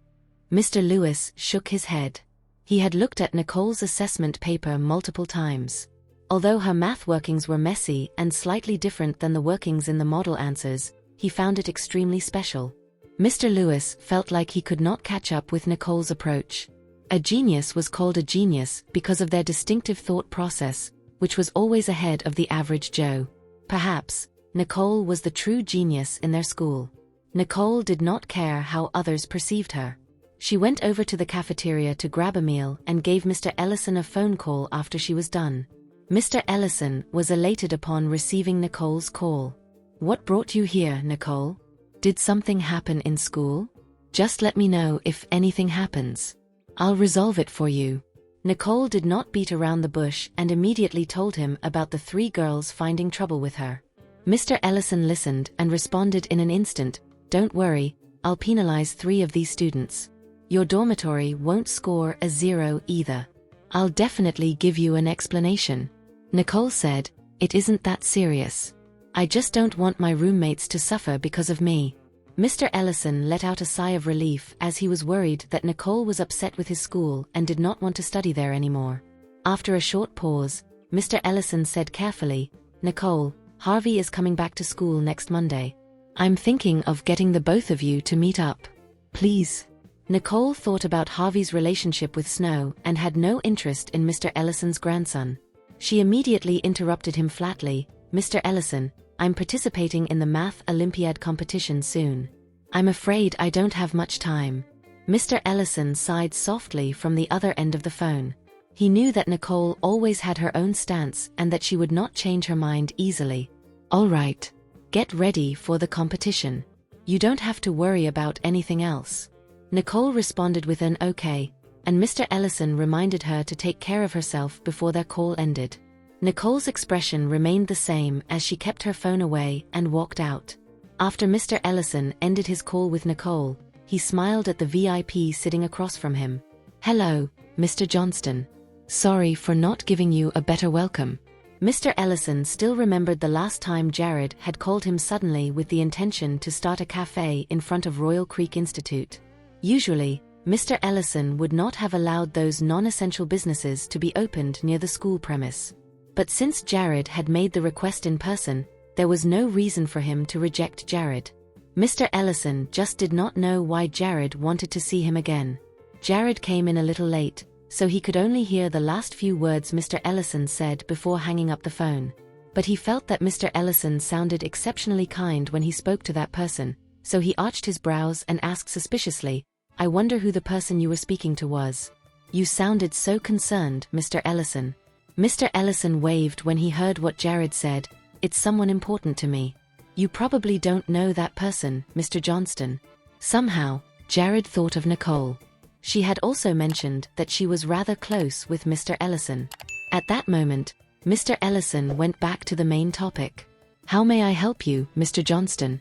B: Mr. Lewis shook his head. He had looked at Nicole's assessment paper multiple times. Although her math workings were messy and slightly different than the workings in the model answers, he found it extremely special. Mr. Lewis felt like he could not catch up with Nicole's approach. A genius was called a genius because of their distinctive thought process, which was always ahead of the average Joe. Perhaps, Nicole was the true genius in their school. Nicole did not care how others perceived her. She went over to the cafeteria to grab a meal and gave Mr. Ellison a phone call after she was done. Mr. Ellison was elated upon receiving Nicole's call. "What brought you here, Nicole? Did something happen in school? Just let me know if anything happens. I'll resolve it for you." Nicole did not beat around the bush and immediately told him about the 3 girls finding trouble with her. Mr. Ellison listened and responded in an instant, "Don't worry, I'll penalize 3 of these students. Your dormitory won't score a 0 either. I'll definitely give you an explanation." Nicole said, "It isn't that serious. I just don't want my roommates to suffer because of me." Mr. Ellison let out a sigh of relief as he was worried that Nicole was upset with his school and did not want to study there anymore. After a short pause, Mr. Ellison said carefully, "Nicole, Harvey is coming back to school next Monday. I'm thinking of getting the both of you to meet up. Please." Nicole thought about Harvey's relationship with Snow and had no interest in Mr. Ellison's grandson. She immediately interrupted him flatly, "Mr. Ellison, I'm participating in the math olympiad competition soon. I'm afraid I don't have much time." Mr. Ellison sighed softly from the other end of the phone. He knew that Nicole always had her own stance and that she would not change her mind easily. "All right. Get ready for the competition. You don't have to worry about anything else." Nicole responded with an "okay," and Mr. Ellison reminded her to take care of herself before their call ended. Nicole's expression remained the same as she kept her phone away and walked out. After Mr. Ellison ended his call with Nicole, he smiled at the VIP sitting across from him. "Hello, Mr. Johnston. Sorry for not giving you a better welcome." Mr. Ellison still remembered the last time Jared had called him suddenly with the intention to start a cafe in front of Royal Creek Institute. Usually, Mr. Ellison would not have allowed those non-essential businesses to be opened near the school premise. But since Jared had made the request in person, there was no reason for him to reject Jared. Mr. Ellison just did not know why Jared wanted to see him again. Jared came in a little late, so he could only hear the last few words Mr. Ellison said before hanging up the phone. But he felt that Mr. Ellison sounded exceptionally kind when he spoke to that person, so he arched his brows and asked suspiciously, "I wonder who the person you were speaking to was. You sounded so concerned, Mr. Ellison." Mr. Ellison waved when he heard what Jared said, "It's someone important to me. You probably don't know that person, Mr. Johnston." Somehow, Jared thought of Nicole. She had also mentioned that she was rather close with Mr. Ellison. At that moment, Mr. Ellison went back to the main topic. "How may I help you, Mr. Johnston?"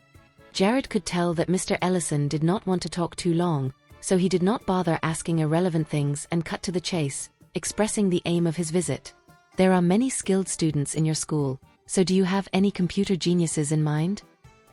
B: Jared could tell that Mr. Ellison did not want to talk too long, so he did not bother asking irrelevant things and cut to the chase, expressing the aim of his visit. "There are many skilled students in your school, so do you have any computer geniuses in mind?"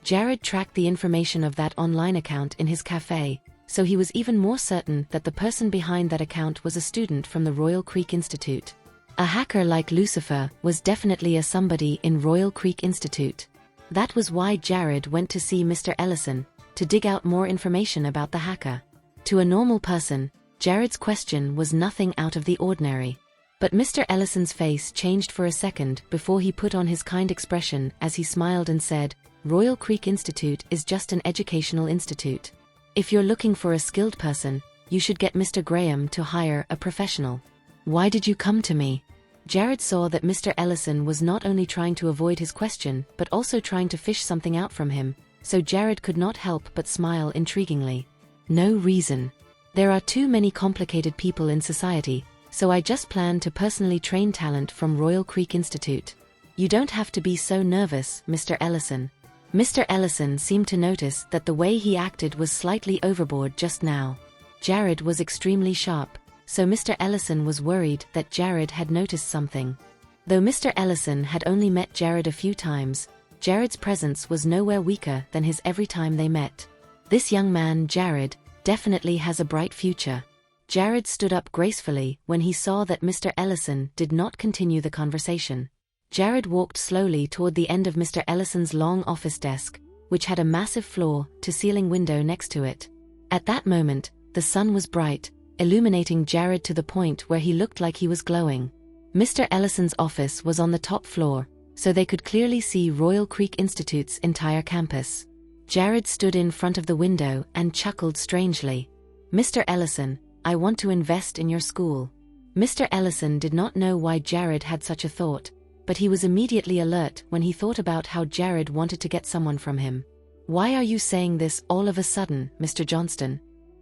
B: Jared tracked the information of that online account in his cafe, so he was even more certain that the person behind that account was a student from the Royal Creek Institute. A hacker like Lucifer was definitely a somebody in Royal Creek Institute. That was why Jared went to see Mr. Ellison, to dig out more information about the hacker. To a normal person, Jared's question was nothing out of the ordinary. But Mr. Ellison's face changed for a second before he put on his kind expression as he smiled and said, "Royal Creek Institute is just an educational institute. If you're looking for a skilled person, you should get Mr. Graham to hire a professional. Why did you come to me?" Jared saw that Mr. Ellison was not only trying to avoid his question but also trying to fish something out from him, so Jared could not help but smile intriguingly. "No reason. There are too many complicated people in society, so I just plan to personally train talent from Royal Creek Institute. You don't have to be so nervous, Mr. Ellison." Mr. Ellison seemed to notice that the way he acted was slightly overboard just now. Jared was extremely sharp, so Mr. Ellison was worried that Jared had noticed something. Though Mr. Ellison had only met Jared a few times, Jared's presence was nowhere weaker than his every time they met. This young man, Jared, definitely has a bright future. Jared stood up gracefully when he saw that Mr. Ellison did not continue the conversation. Jared walked slowly toward the end of Mr. Ellison's long office desk, which had a massive floor-to-ceiling window next to it. At that moment, the sun was bright, illuminating Jared to the point where he looked like he was glowing. Mr. Ellison's office was on the top floor, so they could clearly see Royal Creek Institute's entire campus. Jared stood in front of the window and chuckled strangely. "Mr. Ellison, I want to invest in your school." Mr. Ellison did not know why Jared had such a thought, but he was immediately alert when he thought about how Jared wanted to get someone from him. "Why are you saying this all of a sudden, Mr. Johnston?"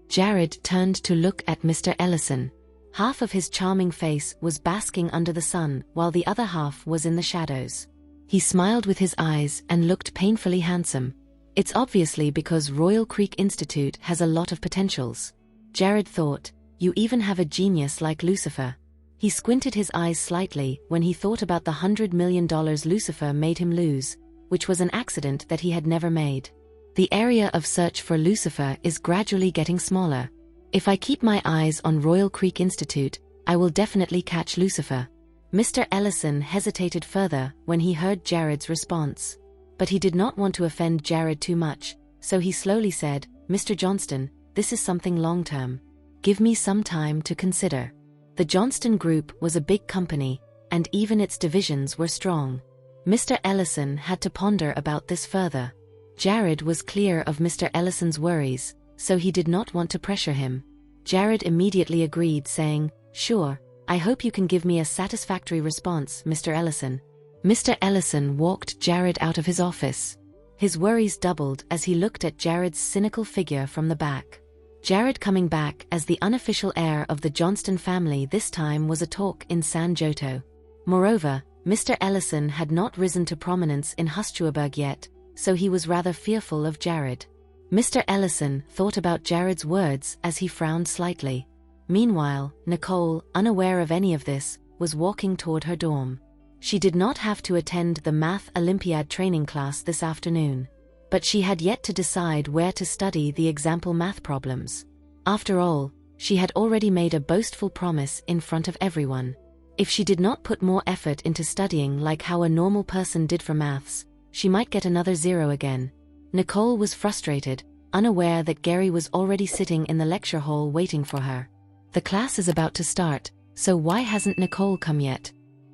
B: Jared turned to look at Mr. Ellison. Half of his charming face was basking under the sun, while the other half was in the shadows. He smiled with his eyes and looked painfully handsome. "It's obviously because Royal Creek Institute has a lot of potentials." Jared thought, "You even have a genius like Lucifer." He squinted his eyes slightly when he thought about the $100 million Lucifer made him lose, which was an accident that he had never made. The area of search for Lucifer is gradually getting smaller. If I keep my eyes on Royal Creek Institute, I will definitely catch Lucifer. Mr. Ellison hesitated further when he heard Jared's response. But he did not want to offend Jared too much, so he slowly said, "Mr. Johnston, this is something long-term. Give me some time to consider." The Johnston Group was a big company, and even its divisions were strong. Mr. Ellison had to ponder about this further. Jared was clear of Mr. Ellison's worries, so he did not want to pressure him. Jared immediately agreed, saying, "Sure, I hope you can give me a satisfactory response, Mr. Ellison." Mr. Ellison walked Jared out of his office. His worries doubled as he looked at Jared's cynical figure from the back. Jared coming back as the unofficial heir of the Johnston family this time was a talk in San Joto. Moreover, Mr. Ellison had not risen to prominence in Huschuaberg yet, so he was rather fearful of Jared. Mr. Ellison thought about Jared's words as he frowned slightly. Meanwhile, Nicole, unaware of any of this, was walking toward her dorm. She did not have to attend the math olympiad training class this afternoon, but she had yet to decide where to study the example math problems. After all, she had already made a boastful promise in front of everyone. If she did not put more effort into studying like how a normal person did for maths, she might get another 0 again. Nicole was frustrated, unaware that Gary was already sitting in the lecture hall waiting for her. The class is about to start, so why hasn't Nicole come yet?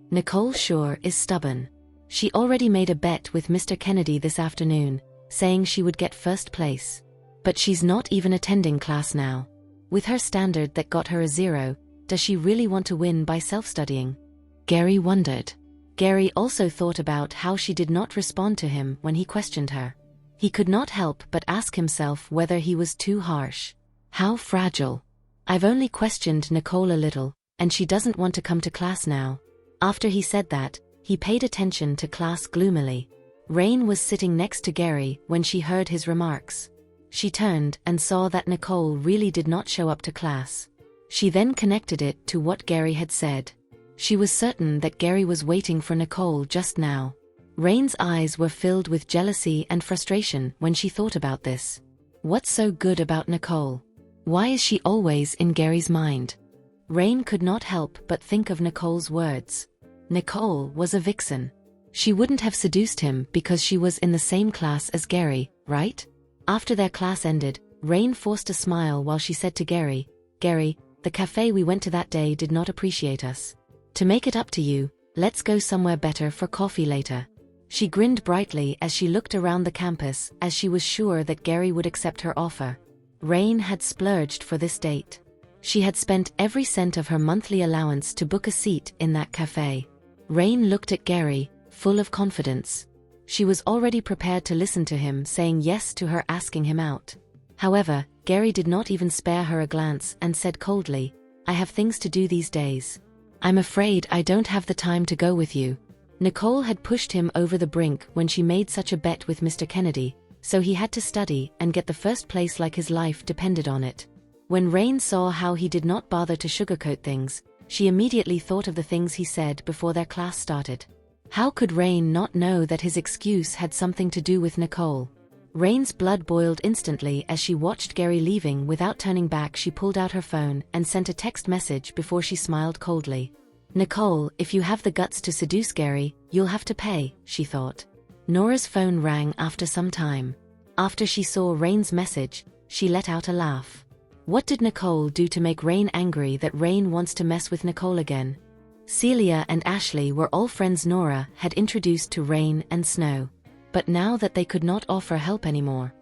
B: Nicole sure is stubborn. She already made a bet with Mr. Kennedy this afternoon, saying she would get first place. But she's not even attending class now. With her standard that got her a 0, does she really want to win by self-studying? Gary wondered. Gary also thought about how she did not respond to him when he questioned her. He could not help but ask himself whether he was too harsh. How fragile. "I've only questioned Nicole a little, and she doesn't want to come to class now." After he said that, he paid attention to class gloomily. Rain was sitting next to Gary when she heard his remarks. She turned and saw that Nicole really did not show up to class. She then connected it to what Gary had said. She was certain that Gary was waiting for Nicole just now. Rain's eyes were filled with jealousy and frustration when she thought about this. What's so good about Nicole? Why is she always in Gary's mind? Rain could not help but think of Nicole's words. Nicole was a vixen. She wouldn't have seduced him because she was in the same class as Gary, right? After their class ended, Rain forced a smile while she said to Gary, "Gary, the cafe we went to that day did not appreciate us. To make it up to you, let's go somewhere better for coffee later." She grinned brightly as she looked around the campus as she was sure that Gary would accept her offer. Rain had splurged for this date. She had spent every cent of her monthly allowance to book a seat in that cafe. Rain looked at Gary, full of confidence. She was already prepared to listen to him saying yes to her asking him out. However, Gary did not even spare her a glance and said coldly, "I have things to do these days. I'm afraid I don't have the time to go with you." Nicole had pushed him over the brink when she made such a bet with Mr. Kennedy, so he had to study and get the first place like his life depended on it. When Rain saw how he did not bother to sugarcoat things, she immediately thought of the things he said before their class started. How could Rain not know that his excuse had something to do with Nicole? Rain's blood boiled instantly as she watched Gary leaving. Without turning back, she pulled out her phone and sent a text message before she smiled coldly. "Nicole, if you have the guts to seduce Gary, you'll have to pay," she thought. Nora's phone rang after some time. After she saw Rain's message, she let out a laugh. What did Nicole do to make Rain angry that Rain wants to mess with Nicole again? Celia and Ashley were all friends Nora had introduced to rain and snow. But now that they could not offer help anymore,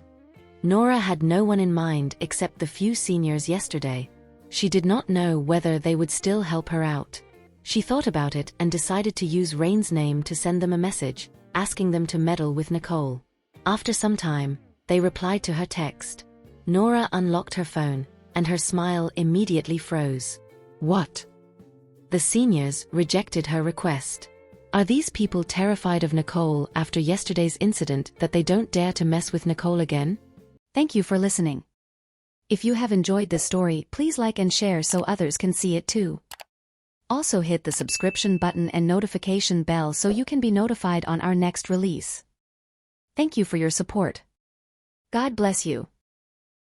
B: Nora had no one in mind except the few seniors yesterday. She did not know whether they would still help her out. She thought about it and decided to use Rain's name to send them a message, asking them to meddle with Nicole. After some time, they replied to her text. Nora unlocked her phone, and her smile immediately froze. What? The seniors rejected her request. Are these people terrified of Nicole after yesterday's incident that they don't dare to mess with Nicole again?
A: Thank you for listening. If you have enjoyed this story, please like and share so others can see it too. Also hit the subscription button and notification bell so you can be notified on our next release. Thank you for your support. God bless you.